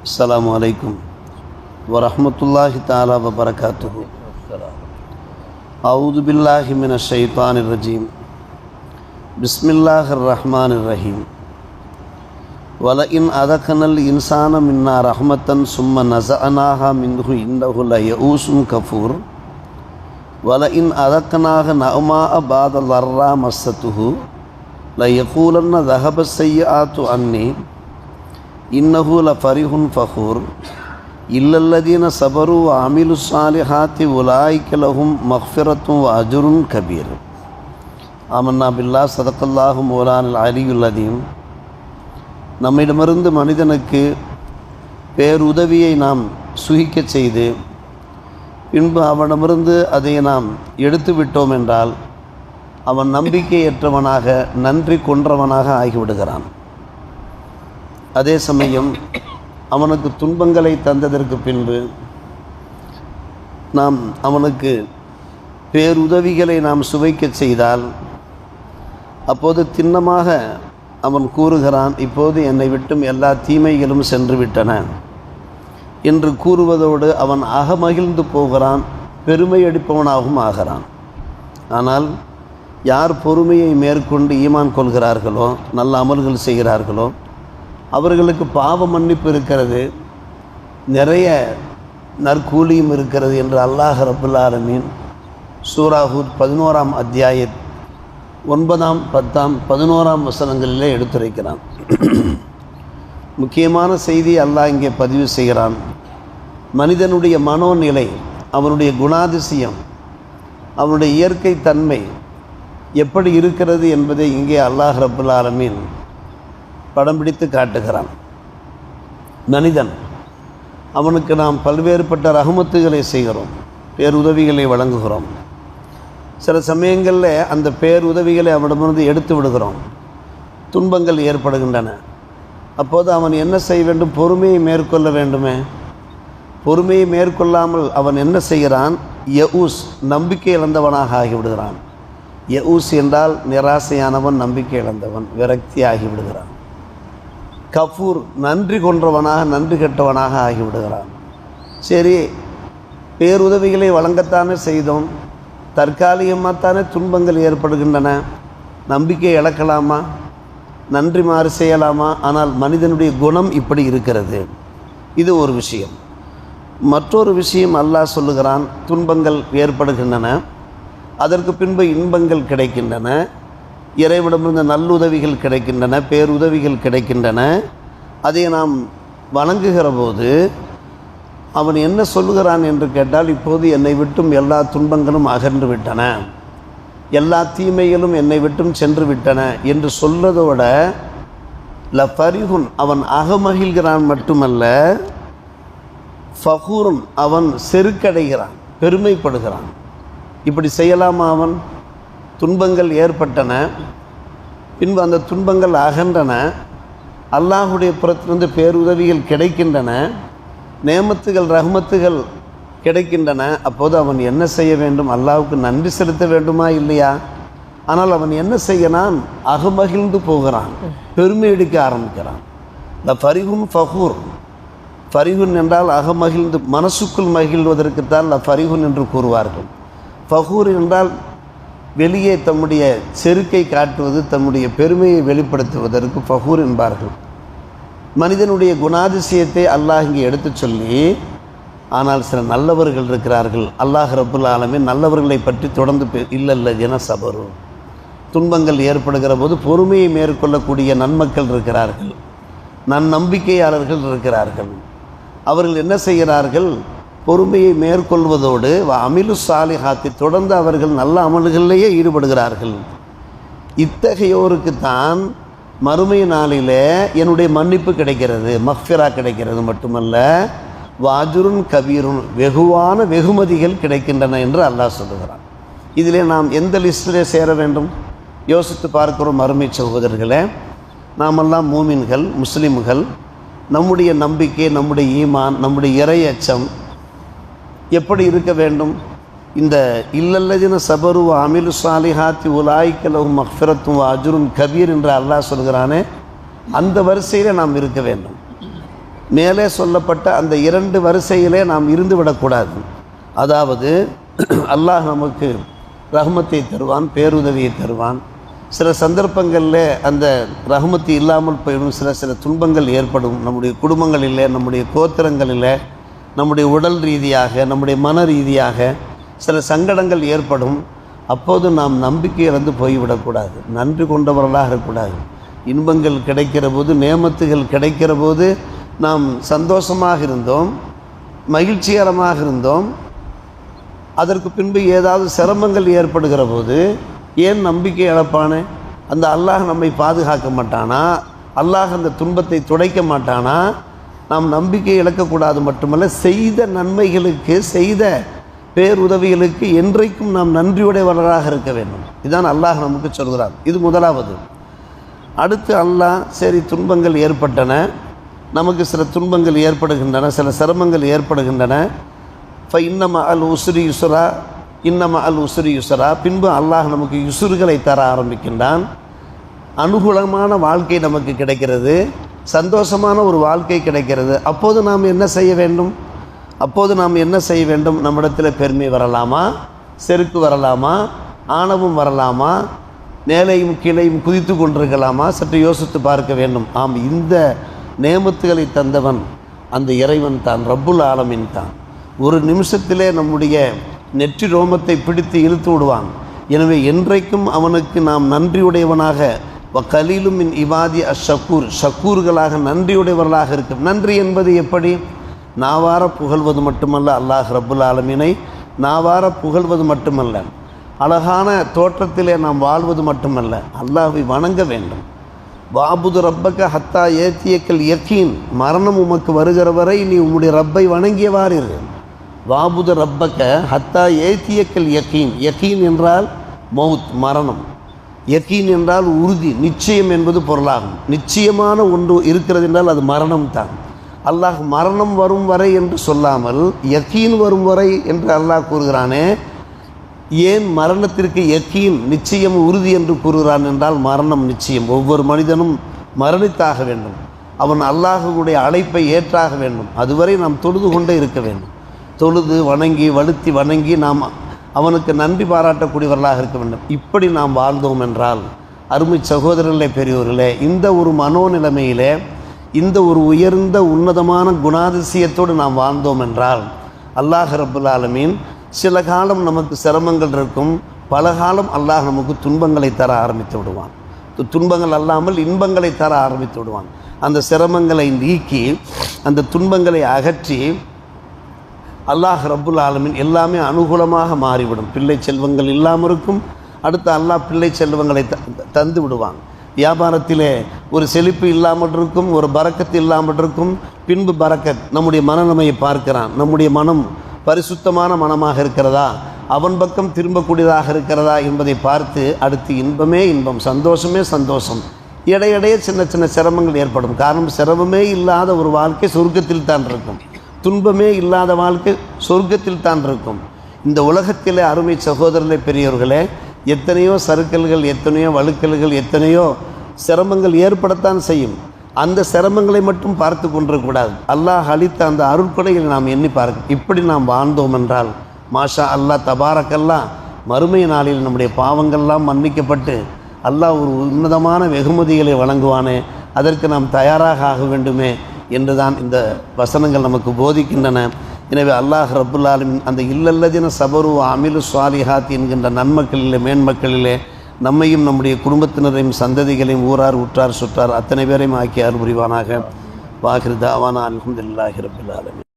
அஸ்ஸலாமு அலைக்கும் வரஹ்மத்துல்லாஹி தஆலா வ பரகாத்துஹு. அஊது பில்லாஹி மினஷ் ஷைத்தானிர் ரஜீம். பிஸ்மில்லாஹிர் ரஹ்மானிர் ரஹீம். வலஇன் அதகனல் இன்சான மின்னா ரஹ்மத்தன் சும்ம நஸஅனாஹா மின்ஹு இன்னஹு லயஊசுன் கஃபூர். வலஇன் அதகனாஹ நஅமாஅ பாத ضرா மஸ்ஸத்துஹு லயகூலன்ன ذهب السيئات عني இன்னஹு லஃபரிஹுன் ஃபஹூர் இல்லல்லதீன ஸபரு வ அமிலுஸ் ஸாலிஹாத்தி உலாயிக லஹும் மக்ஃபிரத்துன் வ அஜ்ருன் கபீர். ஆமன்னா பில்லாஹ் ஸதகல்லாஹு மௌலானல் அலியுல் அதீம். நம்மிடமிருந்து மனிதனுக்கு பேருதவியை நாம் சுகிக்கச் செய்து பின்பு அவனிடமிருந்து அதை நாம் எடுத்து விட்டோம் என்றால் அவன் நம்பிக்கையற்றவனாக நன்றி கொன்றவனாக ஆகிவிடுகிறான். அதே சமயம் அவனுக்கு துன்பங்களை தந்ததற்கு பின்பு நாம் அவனுக்கு பேருதவிகளை நாம் சுவைக்கச் செய்தால் அப்போது திண்ணமாக அவன் கூறுகிறான், இப்போது என்னை விட்டும் எல்லா தீமைகளும் சென்று விட்டன என்று கூறுவதோடு அவன் அகமகிழ்ந்து போகிறான், பெருமை அடிப்பவனாகவும் ஆகிறான். ஆனால் யார் பொறுமையை மேற்கொண்டு ஈமான் கொள்கிறார்களோ, நல்ல அமல்கள் செய்கிறார்களோ அவர்களுக்கு பாவ மன்னிப்பு இருக்கிறது, நிறைய நற்கூலியும் இருக்கிறது என்று அல்லாஹ் ரப்புல் ஆலமீன் சூரா ஹூத் 11ஆம் அத்தியாய 9, 10, 11 வசனங்களிலே எடுத்துரைக்கிறான். முக்கியமான செய்தி அல்லாஹ் இங்கே பதிவு செய்கிறான். மனிதனுடைய மனோநிலை, அவனுடைய குணாதிசயம், அவனுடைய இயற்கை தன்மை எப்படி இருக்கிறது என்பதை இங்கே அல்லாஹ் ரப்புல் ஆலமீன் படம் பிடித்து காட்டுகிறான். மனிதன் அவனுக்கு நாம் பல்வேறுபட்ட ரஹமத்துகளை செய்கிறோம், பேருதவிகளை வழங்குகிறோம். சில சமயங்களில் அந்த பேருதவிகளை அவனிடமிருந்து எடுத்து விடுகிறோம், துன்பங்கள் ஏற்படுகின்றன. அப்போது அவன் என்ன செய்ய வேண்டும்? பொறுமையை மேற்கொள்ள வேண்டுமே. பொறுமையை மேற்கொள்ளாமல் அவன் என்ன செய்கிறான்? யஊஸ், நம்பிக்கை இழந்தவனாக ஆகிவிடுகிறான். யஊஸ் என்றால் நிராசையானவன், நம்பிக்கை இழந்தவன், விரக்தி ஆகிவிடுகிறான். கஃபூர், நன்றி கொன்றவனாக, நன்றி கெட்டவனாக ஆகிவிடுகிறான். சரி, பேருதவிகளை வழங்கத்தானே செய்தோம், தற்காலிகமாகத்தானே துன்பங்கள் ஏற்படுகின்றன, நம்பிக்கை இழக்கலாமா, நன்றி மாறு செய்யலாமா? ஆனால் மனிதனுடைய குணம் இப்படி இருக்கிறது. இது ஒரு விஷயம். மற்றொரு விஷயம் அல்லாஹ் சொல்லுகிறான், துன்பங்கள் ஏற்படுகின்றன, அதற்கு பின்பு இன்பங்கள் கிடைக்கின்றன, இறைவிடமிருந்த நல்லுதவிகள் கிடைக்கின்றன, பேருதவிகள் கிடைக்கின்றன. அதை நாம் வணங்குகிற போது அவன் என்ன சொல்லுகிறான் என்று கேட்டால், இப்போது என்னை விட்டும் எல்லா துன்பங்களும் அகன்று விட்டன, எல்லா தீமைகளும் என்னை விட்டும் சென்று விட்டன என்று சொல்றதோட லஃபரிஹுன், அவன் அகமகிழ்கிறான் மட்டுமல்ல, ஃபஹூரன், அவன் செருக்கடைகிறான், பெருமைப்படுகிறான். இப்படி செய்யலாமா? அவன் துன்பங்கள் ஏற்பட்டன, பின்பு அந்த துன்பங்கள் அகன்றன, அல்லாஹுடைய புறத்திலிருந்து பேருதவிகள் கிடைக்கின்றன, நேமத்துகள் ரஹ்மத்துகள் கிடைக்கின்றன. அப்போது அவன் என்ன செய்ய வேண்டும்? அல்லாஹுக்கு நன்றி செலுத்த வேண்டுமா இல்லையா? ஆனால் அவன் என்ன செய்யறான்? அகமகிழ்ந்து போகிறான், பெருமை எடுக்க ஆரம்பிக்கிறான். இந்த ஃபரிஹுன் ஃபஹூர், ஃபரிஹுன் என்றால் அகமகிழ்ந்து, மனசுக்குள் மகிழ்வதற்குத்தான் ஃபரிஹுன் என்று கூறுவார்கள். ஃபஹூர் என்றால் வெளியே தம்முடைய செருக்கை காட்டுவது, தம்முடைய பெருமையை வெளிப்படுத்துவதற்கு ஃபஹூர் என்பார்கள். மனிதனுடைய குணாதிசயத்தை அல்லாஹ் இங்கே எடுத்து சொல்லி, ஆனால் சில நல்லவர்கள் இருக்கிறார்கள். அல்லாஹ் ரப்புல் ஆலமீன் நல்லவர்களை பற்றி தொடர்ந்து இல்லல்லதீன ஸபரு, துன்பங்கள் ஏற்படுகிற போது பொறுமையை மேற்கொள்ளக்கூடிய நன்மக்கள் இருக்கிறார்கள், நம்பிக்கையாளர்கள் இருக்கிறார்கள். அவர்கள் என்ன செய்கிறார்கள்? பொறுமையை மேற்கொள்வதோடு அமிலு சாலிஹாத்தி, தொடர்ந்து அவர்கள் நல்ல அமல்களிலேயே ஈடுபடுகிறார்கள். இத்தகையோருக்கு தான் மறுமை நாளிலே என்னுடைய மன்னிப்பு கிடைக்கிறது, மக்ஃபிரா கிடைக்கிறது மட்டுமல்ல, வாஜுருன் கபீருன், வெகுவான வெகுமதிகள் கிடைக்கின்றன என்று அல்லாஹ் சொல்லுகிறான். இதிலே நாம் எந்த லிஸ்டிலே சேர வேண்டும்? யோசித்து பார்க்கிறோம் மறுமை சகோதரர்களே. நாமெல்லாம் மூமின்கள், முஸ்லிம்கள். நம்முடைய நம்பிக்கை, நம்முடைய ஈமான், நம்முடைய இறை அச்சம் எப்படி இருக்க வேண்டும்? இந்த இல்லல்லதீன ஸபரு வ அமிலு ஸாலிஹாத்தி உலாயிக லஹும் மக்ஃபிரத்துன் வ அஜ்ருன் கபீர் என்று அல்லாஹ் சொல்கிறானே, அந்த வரிசையில் நாம் இருக்க வேண்டும். மேலே சொல்லப்பட்ட அந்த 2 வரிசையிலே நாம் இருந்து விடக்கூடாது. அதாவது அல்லாஹ் நமக்கு ரஹ்மத்தை தருவான், பேருதவியை தருவான். சில சந்தர்ப்பங்களில் அந்த ரஹ்மத்து இல்லாமல் போயிடும், சில துன்பங்கள் ஏற்படும். நம்முடைய குடும்பங்களில், நம்முடைய கோத்திரங்களில், நம்முடைய உடல் ரீதியாக, நம்முடைய மன ரீதியாக சில சங்கடங்கள் ஏற்படும். அப்போது நாம் நம்பிக்கை இழந்து போய்விடக்கூடாது, நன்றி கொண்டவர்களாக இருக்கக்கூடாது. இன்பங்கள் கிடைக்கிற போது, நேமத்துகள் கிடைக்கிற போது நாம் சந்தோஷமாக இருந்தோம், மகிழ்ச்சிகரமாக இருந்தோம். அதற்கு பின்பு ஏதாவது சிரமங்கள் ஏற்படுகிற போது ஏன் நம்பிக்கை இழப்பானே? அந்த அல்லாஹ் நம்மை பாதுகாக்க மாட்டானா? அல்லாஹ் அந்த துன்பத்தை துடைக்க மாட்டானா? நாம் நம்பிக்கை இழக்கக்கூடாது. மட்டுமல்ல, செய்த நன்மைகளுக்கு, செய்த பேருதவிகளுக்கு என்றைக்கும் நாம் நன்றியுடையவர்களாக இருக்க வேண்டும். இதுதான் அல்லாஹ் நமக்கு சொல்கிறார். இது முதலாவது. அடுத்து அல்லாஹ், சரி துன்பங்கள் ஏற்பட்டன, நமக்கு சில துன்பங்கள் ஏற்படுகின்றன, சில சிரமங்கள் ஏற்படுகின்றன. இன்னம அல் உஸ்ரி யுஸ்ரா, இன்னம அல் உஸ்ரி யுஸ்ரா. பின்பு அல்லாஹ் நமக்கு யுசுறுகளை தர ஆரம்பிக்கின்றான். அனுகூலமான வாழ்க்கை நமக்கு கிடைக்கிறது, சந்தோஷமான ஒரு வாழ்க்கை கிடைக்கிறது. அப்போது நாம் என்ன செய்ய வேண்டும்? நம்மிடத்தில் பெருமை வரலாமா, செருக்கு வரலாமா, ஆணவம் வரலாமா, மேலையும் கீழையும் குதித்து கொண்டிருக்கலாமா? சற்று யோசித்து பார்க்க வேண்டும். ஆம், இந்த நேமத்துகளை தந்தவன் அந்த இறைவன் தான், ரப்புல் ஆலமீன் தான். ஒரு நிமிஷத்திலே நம்முடைய நெற்றி ரோமத்தை பிடித்து இழுத்து விடுவான். எனவே என்றைக்கும் அவனுக்கு நாம் நன்றியுடையவனாக, கலீலும் மின் இபாதி அஷக்கூர், ஷக்கூர்களாக நன்றியுடையவர்களாக இருக்கும். நன்றி என்பது எப்படி? நாவார புகழ்வது மட்டுமல்ல, அல்லாஹ் ரப்புல் ஆலமீனை நாவார புகழ்வது மட்டுமல்ல, அழகான தோற்றத்திலே நாம் வாழ்வது மட்டுமல்ல, அல்லாஹ்வை வணங்க வேண்டும். வாபுது ரப்பக்க ஹத்தா ஏத்தியக்கல் யக்கீன், மரணம் உமக்கு வருகிற வரை நீ உம்முடைய ரப்பை வணங்கியவாறு இரு. வாபுது ரப்பக்க ஹத்தா ஏத்தியக்கல் யக்கீன். யக்கீன் என்றால் மௌத், மரணம். யக்கீன் என்றால் உறுதி, நிச்சயம் என்பது பொருளாகும். நிச்சயமான ஒன்று இருக்கிறது என்றால் அது மரணம் தான். அல்லாஹ் மரணம் வரும் வரை என்று சொல்லாமல் யக்கீன் வரும் வரை என்று அல்லாஹ் கூறுகிறானே. ஏன் மரணத்திற்கு யக்கீன், நிச்சயம், உறுதி என்று கூறுகிறான் என்றால், மரணம் நிச்சயம். ஒவ்வொரு மனிதனும் மரணித்தாக வேண்டும். அவன் அல்லாஹுடைய அழைப்பை ஏற்றாக வேண்டும். அதுவரை நாம் தொழுது கொண்டே இருக்க வேண்டும். தொழுது வணங்கி வழுத்தி வணங்கி நாம் அவனுக்கு நன்றி பாராட்டக்கூடியவர்களாக இருக்க வேண்டும். இப்படி நாம் வாழ்ந்தோம் என்றால், அருமை சகோதரர்களே, பெரியோர்களே, இந்த ஒரு மனோநிலைமையிலே, இந்த ஒரு உயர்ந்த உன்னதமான குணாதிசயத்தோடு நாம் வாழ்ந்தோம் என்றால், அல்லாஹ் ரப்புல் ஆலமீன் சில காலம் நமக்கு சிரமங்கள் இருக்கும், பல காலம் அல்லாஹ் நமக்கு துன்பங்களை தர ஆரம்பித்து விடுவான். துன்பங்கள் அல்லாமல் இன்பங்களை தர ஆரம்பித்து விடுவான். அந்த சிரமங்களை நீக்கி, அந்த துன்பங்களை அகற்றி, அல்லாஹ் ரப்புல் ஆலமீன் எல்லாமே அனுகூலமாக மாறிவிடும். பிள்ளை செல்வங்கள் இல்லாமல் இருக்கும். அடுத்து அல்லாஹ் பிள்ளை செல்வங்களை தந்து விடுவான். வியாபாரத்திலே ஒரு செழிப்பு இல்லாமல் இருக்கும், ஒரு பரக்கத்து இல்லாமல் இருக்கும். பின்பு பரக்கத். நம்முடைய மனநிலைமையை பார்க்கிறான். நம்முடைய மனம் பரிசுத்தமான மனமாக இருக்கிறதா, அவன் பக்கம் திரும்பக்கூடியதாக இருக்கிறதா என்பதை பார்த்து, அடுத்து இன்பமே இன்பம், சந்தோஷமே சந்தோஷம். இடையிடையே சின்ன சின்ன சிரமங்கள் ஏற்படும். காரணம், சிரமமே இல்லாத ஒரு வாழ்க்கை சொர்க்கத்தில் தான் இருக்கும், துன்பமே இல்லாத வாழ்க்கை சொர்க்கத்தில் தான் இருக்கும். இந்த உலகத்திலே அருமை சகோதரர்களே, பெரியவர்களே, எத்தனையோ சறுக்கல்கள், எத்தனையோ வழுக்கல்கள், எத்தனையோ சிரமங்கள் ஏற்படத்தான் செய்யும். அந்த சிரமங்களை மட்டும் பார்த்து கொண்டிருக்கக்கூடாது. அல்லாஹ் அளித்த அந்த அருட்கொடைகளை நாம் எண்ணி பார்க்க. இப்படி நாம் வாழ்ந்தோம் என்றால், மாஷா அல்லாஹ் தபாரக்கல்லா, மறுமை நாளில் நம்முடைய பாவங்கள்லாம் மன்னிக்கப்பட்டு அல்லாஹ் ஒரு உன்னதமான வெகுமதிகளை வழங்குவானே, அதற்கு நாம் தயாராக ஆக வேண்டுமே என்றுதான் இந்த வசனங்கள் நமக்கு போதிக்கின்றன. எனவே அல்லாஹ் ரப்புல் ஆலமீன் அந்த இல்லல்லதின சபரு அமிலு ஸ்வாலிஹாத் என்கின்ற நன்மக்களிலே, மேன்மக்களிலே நம்மையும் நம்முடைய குடும்பத்தினரையும் சந்ததிகளையும் ஊரார் உற்றார் சுற்றார் அத்தனை பேரையும் ஆக்கி அருள் புரிவானாக. வாஹிர் தாவானா அல்ஹம்துலில்லாஹி ரப்பில் ஆலமீன்.